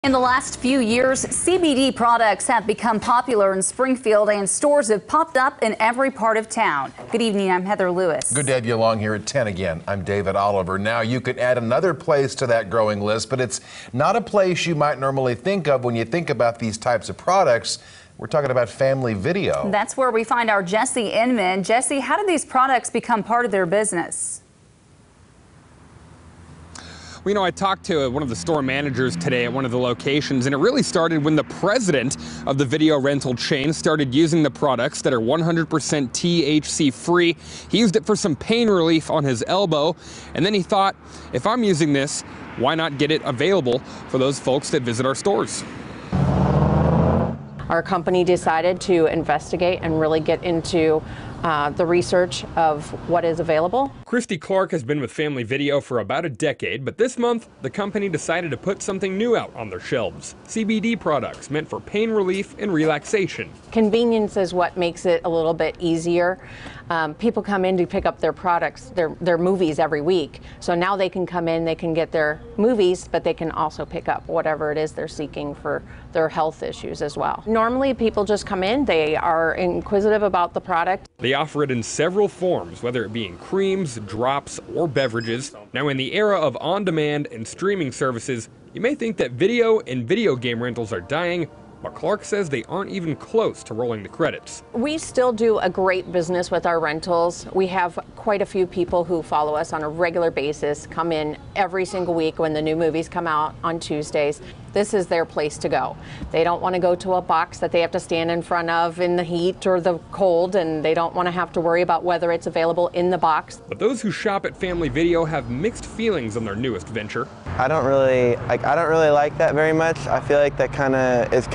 In the last few years, CBD products have become popular in Springfield and stores have popped up in every part of town. Good evening, I'm Heather Lewis. Good to have you along here at 10 again. I'm David Oliver. Now you could add another place to that growing list, but it's not a place you might normally think of when you think about these types of products. We're talking about Family Video. That's where we find our Jesse Inman. Jesse, how did these products become part of their business? Well, you know, I talked to one of the store managers today at one of the locations, and it really started when the president of the video rental chain started using the products that are 100% THC free. He used it for some pain relief on his elbow, and then he thought, if I'm using this, why not get it available for those folks that visit our stores? Our company decided to investigate and really get into the research of what is available. Christy Clark has been with Family Video for about a decade, but this month the company decided to put something new out on their shelves. CBD products meant for pain relief and relaxation. Convenience is what makes it a little bit easier. People come in to pick up their products, their movies every week. So now they can come in, they can get their movies, but they can also pick up whatever it is they're seeking for their health issues as well. Normally people just come in, they are inquisitive about the product. They offer it in several forms, whether it be in creams, drops, or beverages. Now, in the era of on-demand and streaming services, you may think that video and video game rentals are dying, but Clark says they aren't even close to rolling the credits. We still do a great business with our rentals. We have quite a few people who follow us on a regular basis, come in every single week when the new movies come out on Tuesdays. This is their place to go. They don't want to go to a box that they have to stand in front of in the heat or the cold, and they don't want to have to worry about whether it's available in the box. But those who shop at Family Video have mixed feelings on their newest venture. I don't really like that very much. I feel like that is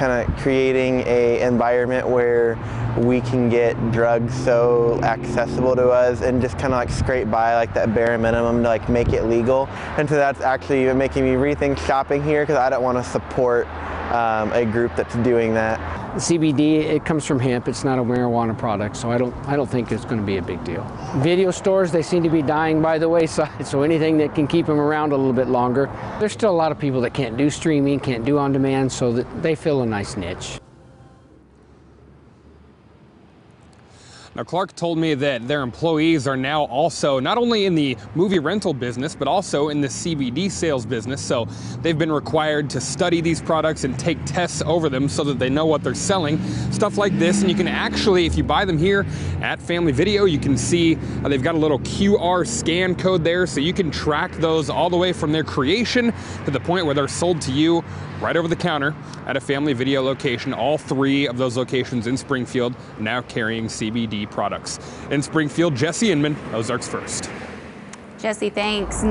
creating an environment where we can get drugs so accessible to us and just scrape by like that bare minimum to make it legal. And so that's actually making me rethink shopping here, because I don't want to support a group that's doing that. CBD, it comes from hemp. It's not a marijuana product, so I don't think it's going to be a big deal. Video stores, they seem to be dying by the wayside, so anything that can keep them around a little bit longer. There's still a lot of people that can't do streaming, can't do on demand, so that they fill a nice niche. Now, Clark told me that their employees are now also not only in the movie rental business, but also in the CBD sales business. So they've been required to study these products and take tests over them so that they know what they're selling. Stuff like this. And you can actually, if you buy them here at Family Video, you can see they've got a little QR scan code there. So you can track those all the way from their creation to the point where they're sold to you right over the counter at a Family Video location. All three of those locations in Springfield now carrying CBD products. In Springfield, Jesse Inman, Ozarks First. Jesse, thanks.